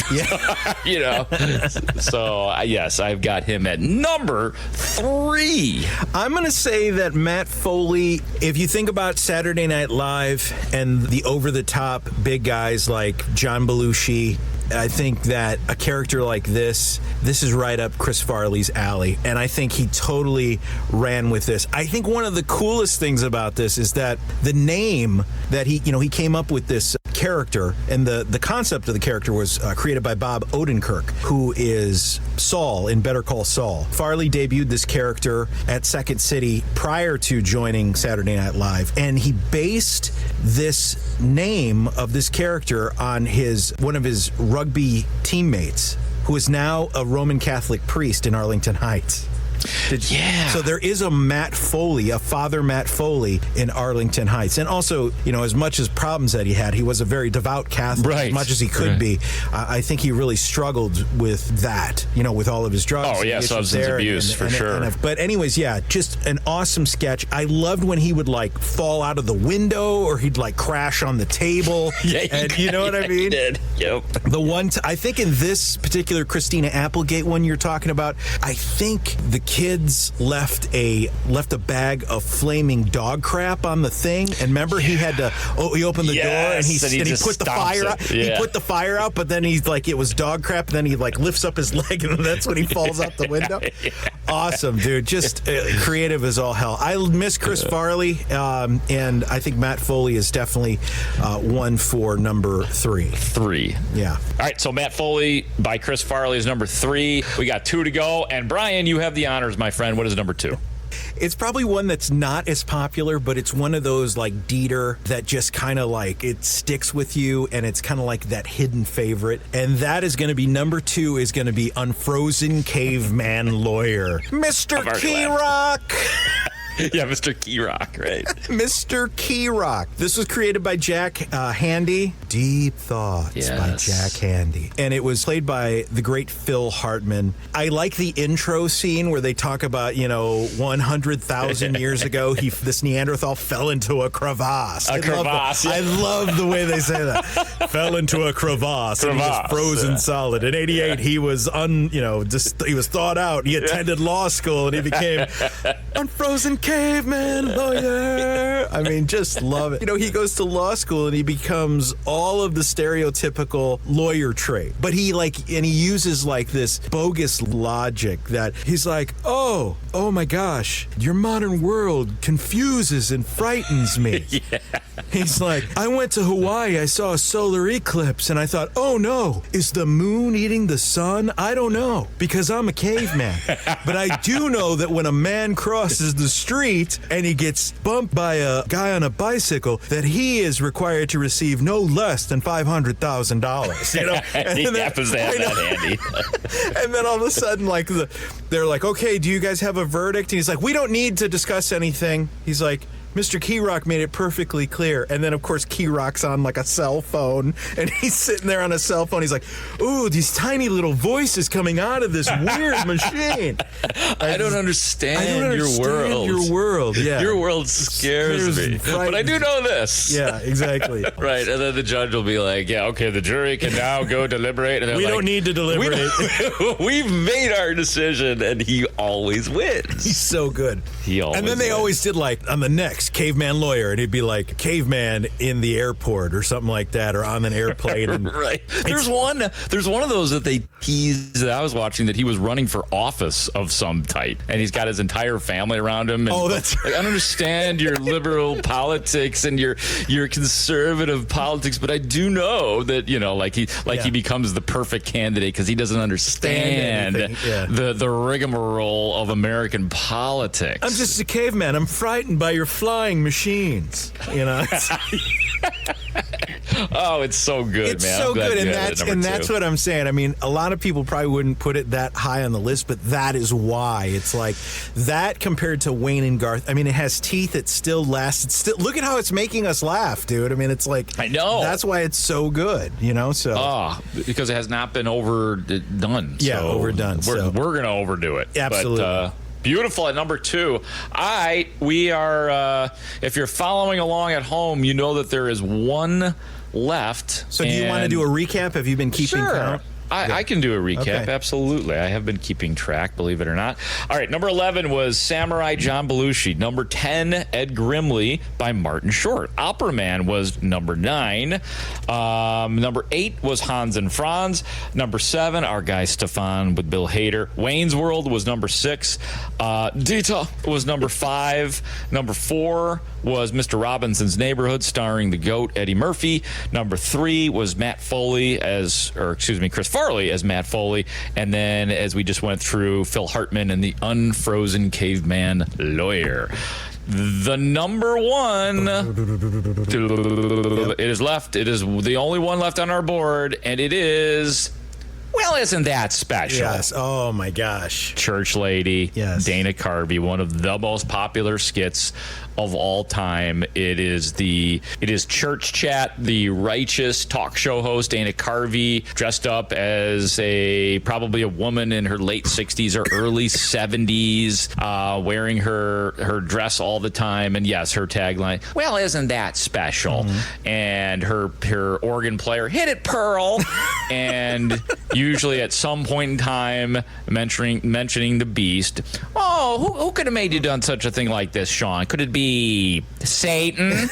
Speaker 1: So yes, I've got him at number 3.
Speaker 2: I'm going to say that Matt Foley, if you think about Saturday Night Live and the over-the-top big guys like John Belushi I think that a character like this is right up Chris Farley's alley, and I think he totally ran with this. I think one of the coolest things about this is that the name that he came up with this character, and the concept of the character was created by Bob Odenkirk, who is Saul in Better Call Saul. Farley debuted this character at Second City prior to joining Saturday Night Live, and he based this name of this character on one of his rugby teammates, who is now a Roman Catholic priest in Arlington Heights. So there is a Matt Foley, a Father Matt Foley in Arlington Heights. And also, as much as problems that he had, he was a very devout Catholic, as much as he could be. I think he really struggled with that, with all of his drugs.
Speaker 1: Oh, yeah, substance abuse, for sure.
Speaker 2: But anyways, just an awesome sketch. I loved when he would, fall out of the window, or he'd, crash on the table. You know what I mean?
Speaker 1: He did. Yep.
Speaker 2: The one, I think in this particular Christina Applegate one you're talking about, I think the kids left a bag of flaming dog crap on the thing, and remember he had to he opened the door and he put the fire out. He put the fire out, but then he's it was dog crap, and then he lifts up his leg, and that's when he falls out the window. Awesome, dude. Just creative as all hell. I miss Chris Farley, and I think Matt Foley is definitely one for number 3. Yeah.
Speaker 1: All right, so Matt Foley by Chris Farley is number 3. We got 2 to go, and Brian, you have the honors, my friend. What is number 2?
Speaker 2: It's probably one that's not as popular, but it's one of those Dieter that just kind of it sticks with you, and it's kind of that hidden favorite. And that is going to be number 2 is going to be Unfrozen Caveman Lawyer, Mr. Keyrock.
Speaker 1: Yeah, Mr. Keyrock, right?
Speaker 2: Mr. Keyrock. This was created by Jack Handy. Deep Thoughts by Jack Handy. And it was played by the great Phil Hartman. I like the intro scene where they talk about, 100,000 years ago, this Neanderthal fell into a crevasse. I love the way they say that. Fell into a crevasse. And he was frozen solid. In 88, he was he was thawed out. He attended law school, and he became Unfrozen Caveman Lawyer. I mean, just love it. He goes to law school and he becomes all of the stereotypical lawyer trait. But he uses this bogus logic that he's oh my gosh, your modern world confuses and frightens me. He's I went to Hawaii, I saw a solar eclipse, and I thought, oh no, is the moon eating the sun? I don't know, because I'm a caveman. But I do know that when a man crosses the street and he gets bumped by a guy on a bicycle, that he is required to receive no less than $500,000. And
Speaker 1: he happens to have that handy.
Speaker 2: And then all of a sudden, they're okay, do you guys have a verdict? And he's we don't need to discuss anything. He's Mr. Keyrock made it perfectly clear. And then, of course, Keyrock's on a cell phone, and he's sitting there on a cell phone. He's ooh, these tiny little voices coming out of this weird machine.
Speaker 1: I don't understand your world.
Speaker 2: Your world, yeah.
Speaker 1: Your world scares me. But I do know this.
Speaker 2: Yeah, exactly.
Speaker 1: Right, and then the judge will be okay, the jury can now go deliberate. And
Speaker 2: we don't need to deliberate.
Speaker 1: We've made our decision, and he always wins.
Speaker 2: He's so good.
Speaker 1: And
Speaker 2: then they always did on the next Caveman Lawyer, and he'd be Caveman in the airport or something like that, or on an airplane. And
Speaker 1: right. There's one of those that they teased that I was watching, that he was running for office of some type, and he's got his entire family around him. And
Speaker 2: that's
Speaker 1: I don't understand your liberal politics and your conservative politics, but I do know that he becomes the perfect candidate because he doesn't understand the rigmarole of American politics.
Speaker 2: I'm just a caveman. I'm frightened by your flying machines.
Speaker 1: Oh, it's so good,
Speaker 2: it's
Speaker 1: man.
Speaker 2: It's so good, and that's what I'm saying. I mean, a lot of people probably wouldn't put it that high on the list, but that is why. It's that compared to Wayne and Garth. I mean, it has teeth. It still lasts. It's still, look at how it's making us laugh, dude. I mean, it's
Speaker 1: I know.
Speaker 2: That's why it's so good, So
Speaker 1: because it has not been overdone.
Speaker 2: Yeah,
Speaker 1: so
Speaker 2: overdone.
Speaker 1: We're gonna overdo it.
Speaker 2: Absolutely.
Speaker 1: But, beautiful at number 2. We are, if you're following along at home, you know that there is one left.
Speaker 2: So do you want to do a recap? Have you been keeping count?
Speaker 1: I can do a recap.
Speaker 2: Okay.
Speaker 1: Absolutely. I have been keeping track, believe it or not. All right. Number 11 was Samurai John Belushi. Number 10, Ed Grimley by Martin Short. Opera Man was number 9. Number 8 was Hans and Franz. Number 7, our guy Stefan with Bill Hader. Wayne's World was number 6. Dita was number 5. Number 4 was Mr. Robinson's Neighborhood, starring the GOAT Eddie Murphy. Number 3 was Chris Farley as Matt Foley. And then, as we just went through, Phil Hartman and the Unfrozen Caveman Lawyer. The number 1, it is left. It is the only one left on our board, and it is, well, isn't that special?
Speaker 2: Yes. Oh, my gosh.
Speaker 1: Church Lady,
Speaker 2: yes.
Speaker 1: Dana Carvey, one of the most popular skits of all time. It is Church Chat, the righteous talk show host Dana Carvey, dressed up as probably a woman in her late 60s or early 70s, wearing her dress all the time, and yes, her tagline, well, isn't that special? And her organ player, hit it, Pearl. And usually at some point in time mentioning the Beast. Oh, who could have made you done such a thing like this, Sean? Could it be Satan?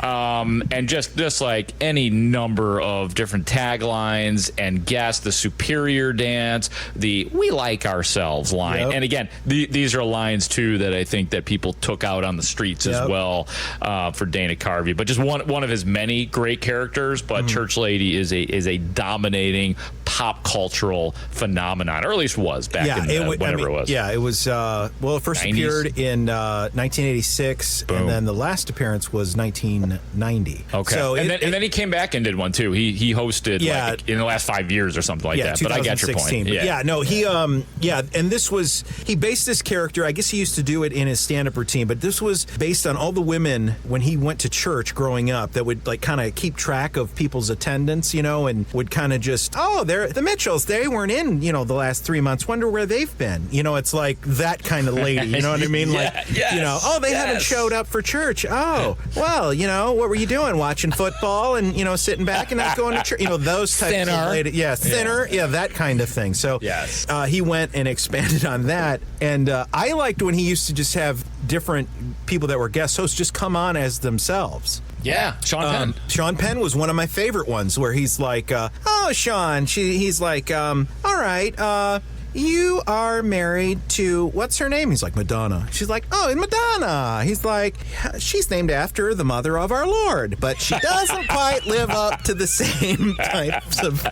Speaker 1: And just like any number of different taglines and guests, the superior dance, the we like ourselves line.
Speaker 2: Yep.
Speaker 1: And again, these are lines too that I think that people took out on the streets as well for Dana Carvey. But just one of his many great characters. But Church Lady is a dominating pop cultural phenomenon, or at least was back in whenever it was.
Speaker 2: Yeah, it was. It first
Speaker 1: 90s?
Speaker 2: appeared in 1986,
Speaker 1: Boom.
Speaker 2: and then the last appearance was 1990.
Speaker 1: Okay,
Speaker 2: So
Speaker 1: and then he came back and did one too. He hosted like in the last 5 years or something like that. But I got your point.
Speaker 2: And this was, he based this character, I guess he used to do it in his stand-up routine, but this was based on all the women when he went to church growing up that would like kind of keep track of people's attendance, and would kind of just, they're the Mitchells, they weren't in, the last 3 months. Wonder where they've been. It's like that kind of lady. You know what I mean? They haven't showed up for church. Oh, well, what were you doing? Watching football and, sitting back and not going to church. Those types of lady. Yeah, thinner. Yeah, that kind of thing. So he went and expanded on that. And I liked when he used to just have different people that were guest hosts just come on as themselves.
Speaker 1: Yeah, Sean Penn.
Speaker 2: Sean Penn was one of my favorite ones where he's like, Sean, he's like, all right, you are married to, what's her name? He's like, Madonna. She's like, oh, Madonna. He's like, she's named after the mother of our Lord, but she doesn't quite live up to the same types of...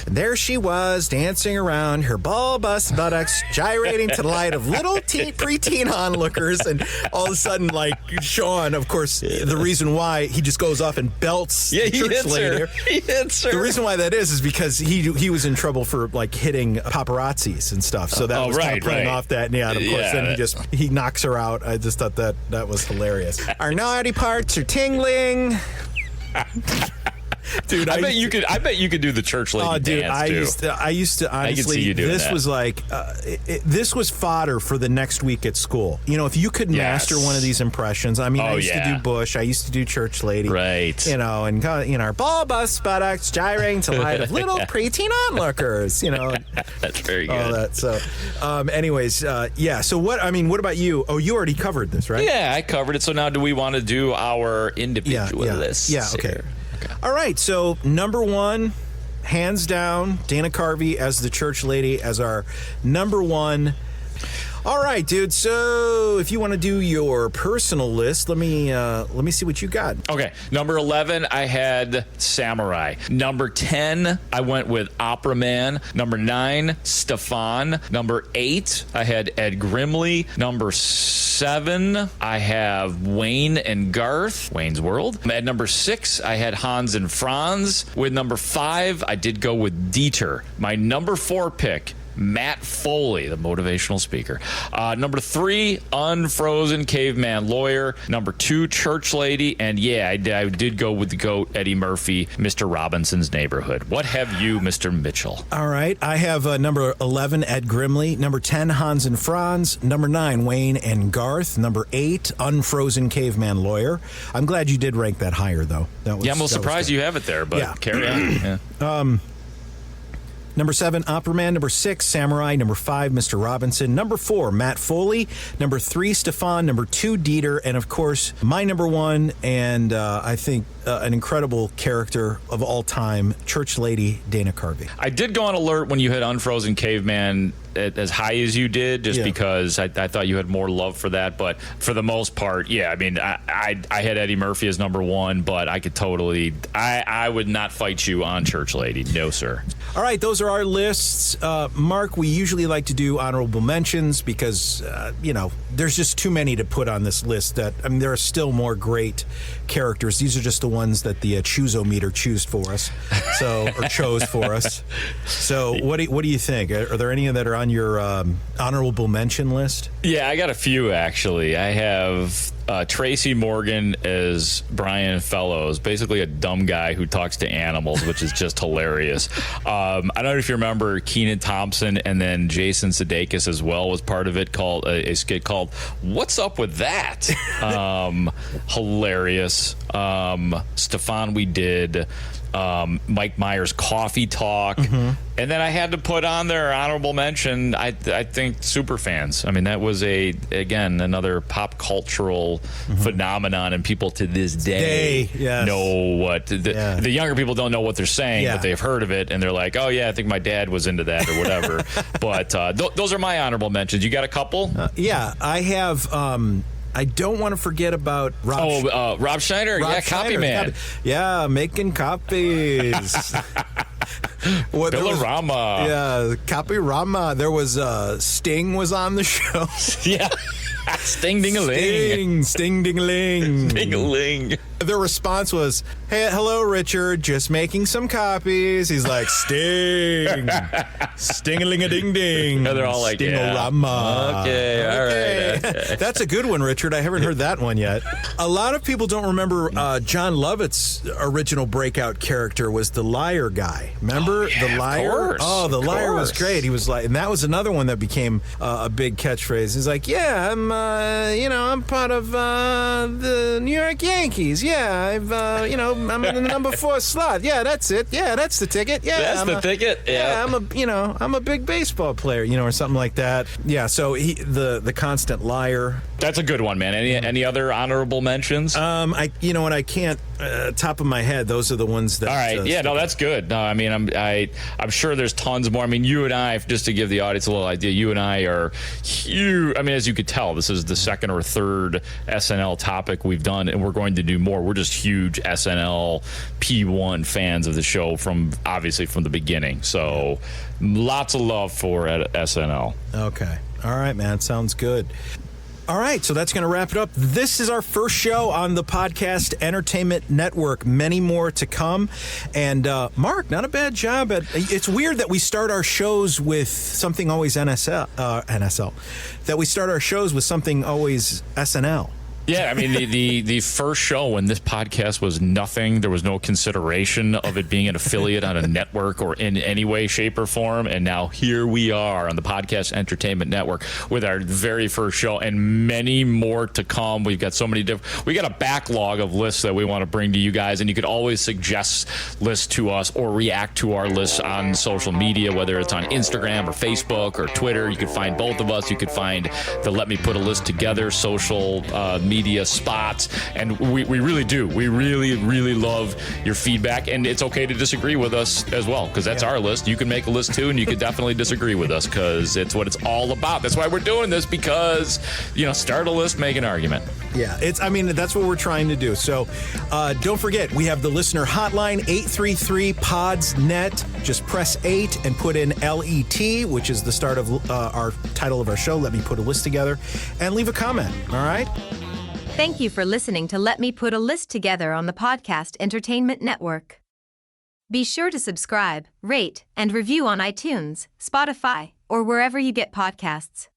Speaker 2: And there she was, dancing around, her ball-bust buttocks gyrating to the light of little preteen onlookers, and all of a sudden, like, Sean, of course, the reason why he just goes off and belts the church lady.
Speaker 1: He hits her.
Speaker 2: The reason why that is because he was in trouble for, like, hitting paparazzis and stuff, so that was kind of playing off that, and of course, then he knocks her out. I just thought that was hilarious. Our naughty parts are tingling. Dude,
Speaker 1: I bet you could do the church lady dance too.
Speaker 2: I used to honestly.
Speaker 1: I could see you doing
Speaker 2: this
Speaker 1: that.
Speaker 2: was like this was fodder for the next week at school. If you could master one of these impressions. I mean, I used to do Bush. I used to do church lady.
Speaker 1: Right.
Speaker 2: And our ball bust buttocks gyrating to light of little preteen onlookers.
Speaker 1: That's very good.
Speaker 2: All that. So, So what about you? Oh, you already covered this, right?
Speaker 1: Yeah, I covered it. So now, do we want to do our individual lists?
Speaker 2: Yeah. Okay. All right, so number 1, hands down, Dana Carvey as the church lady as our number 1. All right, dude. So if you want to do your personal list, let me see what you got.
Speaker 1: Okay, number 11, I had Samurai. Number 10, I went with Opera Man. Number 9, Stefan. Number 8, I had Ed Grimley. Number 7, I have Wayne and Garth, Wayne's World. At number 6, I had Hans and Franz. With number 5, I did go with Dieter. My number 4 pick, Matt Foley, the motivational speaker. Number 3, Unfrozen Caveman Lawyer. Number 2, Church Lady. And I did go with the GOAT, Eddie Murphy, Mr. Robinson's Neighborhood. What have you, Mr. Mitchell?
Speaker 2: All right. I have number 11, Ed Grimley. Number 10, Hans and Franz. Number 9, Wayne and Garth. Number 8, Unfrozen Caveman Lawyer. I'm glad you did rank that higher, though.
Speaker 1: I'm a little surprised you have it there, but carry on. Yeah.
Speaker 2: Number 7, Opera Man. Number 6, Samurai. Number 5, Mr. Robinson. Number 4, Matt Foley. Number 3, Stefan. Number 2, Dieter. And, of course, my number 1, and I think an incredible character of all time, Church Lady Dana Carvey.
Speaker 1: I did go on alert when you had Unfrozen Caveman as high as you did, just because I thought you had more love for that. But for the most part, yeah, I mean, I had Eddie Murphy as number 1, but I could totally, I would not fight you on Church Lady. No, sir.
Speaker 2: All right, those are our lists. Mark, we usually like to do honorable mentions because, there's just too many to put on this list. There are still more great characters. These are just the ones that the Choozometer chose for us. So what do you think? Are there any that are on your honorable mention list?
Speaker 1: Yeah, I got a few, actually. I have Tracy Morgan as Brian Fellows, basically a dumb guy who talks to animals, which is just hilarious. I don't know if you remember Kenan Thompson, and then Jason Sudeikis as well was part of it, called a skit called "What's Up with That?" Hilarious. Stefan, we did Mike Myers Coffee Talk, and then I had to put on their honorable mention. I think Superfans. I mean, that was another pop cultural phenomenon, and people to this day know what the younger people don't know what they're saying, but they've heard of it, and they're like, oh yeah, I think my dad was into that or whatever. But those are my honorable mentions. You got a couple?
Speaker 2: I have. I don't want to forget about Rob.
Speaker 1: Rob Schneider, Copy Man.
Speaker 2: Making copies.
Speaker 1: Bill-O-Rama.
Speaker 2: Copy-Rama. There was Sting was on the show.
Speaker 1: Sting-ding-a-ling.
Speaker 2: Sting-ding-a-ling.
Speaker 1: Ding-a-ling.
Speaker 2: Their response was, hey, hello, Richard, just making some copies. He's like, Sting. Sting-a-ling-a-ding-ding.
Speaker 1: And they're all like,
Speaker 2: Sting-o-rama.
Speaker 1: Okay, all right.
Speaker 2: That's a good one, Richard. I haven't heard that one yet. A lot of people don't remember John Lovett's original breakout character was the liar guy. Remember the liar? The liar was great. He was like, and that was another one that became a big catchphrase. He's like, I'm part of the New York Yankees. Yeah, I'm in the number 4 slot. Yeah, that's it. Yeah, that's the ticket. Yeah,
Speaker 1: that's the ticket.
Speaker 2: Yeah, I'm a big baseball player, or something like that. Yeah, so the constant liar.
Speaker 1: That's a good one, man. Any other honorable mentions?
Speaker 2: I can't top of my head. Those are the ones that.
Speaker 1: All right. That's good. No, I mean, I'm sure there's tons more. I mean, you and I, just to give the audience a little idea, you and I are huge. I mean, as you could tell, this is the second or third SNL topic we've done, and we're going to do more. We're just huge SNL P1 fans of the show obviously from the beginning. So lots of love for SNL.
Speaker 2: Okay. All right, man. Sounds good. All right, so that's going to wrap it up. This is our first show on the Podcast Entertainment Network. Many more to come. And Mark, not a bad job. It's weird that we start our shows with something always NSL. That we start our shows with something always SNL.
Speaker 1: Yeah, I mean, the first show when this podcast was nothing, there was no consideration of it being an affiliate on a network or in any way, shape, or form. And now here we are on the Podcast Entertainment Network with our very first show and many more to come. We've got so many we got a backlog of lists that we want to bring to you guys. And you could always suggest lists to us or react to our lists on social media, whether it's on Instagram or Facebook or Twitter. You could find both of us. You could find the Let Me Put a List Together social media spots, and we really do. We really, really love your feedback, and it's okay to disagree with us as well, because that's our list. You can make a list too, and you can definitely disagree with us, because it's what it's all about. That's why we're doing this, because, start a list, make an argument.
Speaker 2: Yeah, that's what we're trying to do. So don't forget, we have the listener hotline, 833-PODS-NET. Just press 8 and put in LET, which is the start of our title of our show, Let Me Put a List Together, and leave a comment, all right?
Speaker 7: Thank you for listening to Let Me Put a List Together on the Podcast Entertainment Network. Be sure to subscribe, rate, and review on iTunes, Spotify, or wherever you get podcasts.